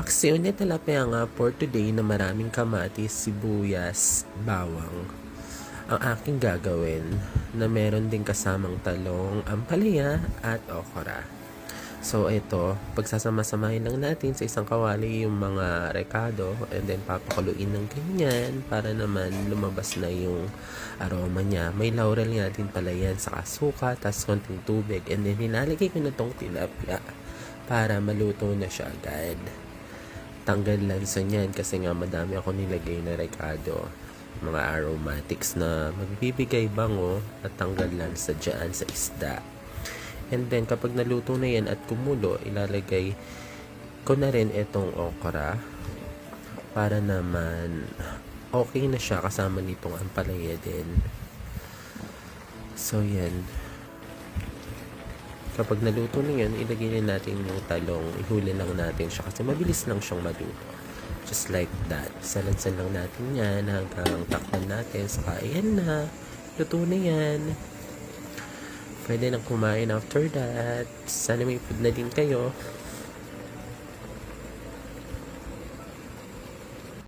Paksiw ni tilapia nga for today na maraming kamatis, sibuyas, bawang. Ang aking gagawin na meron din kasamang talong, ampalaya at okra. So ito, pagsasama-samahin lang natin sa isang kawali yung mga rekado and then papakuluin ng ganyan para naman lumabas na yung aroma niya. May laurel nga din pala yan sa suka, tas konting tubig and then nilalagay ko na tong tilapia para maluto na siya agad. Tanggal lansa niyan kasi nga madami ako nilagay na rekado, mga aromatics na magbibigay bango at tanggal lansa dyan sa isda. And then kapag naluto na yan at kumulo, ilalagay ko na rin itong okra para naman okay na siya kasama nitong ampalaya din. So yan, kapag naluto na yan, ilagay na natin yung talong, ihuli lang natin siya kasi mabilis lang siyang maluto. Just like that. Salansan lang natin yan hanggang takpan natin. Saka ayan na, luto na yan. Pwede nang kumain after that. Sana may food na din kayo.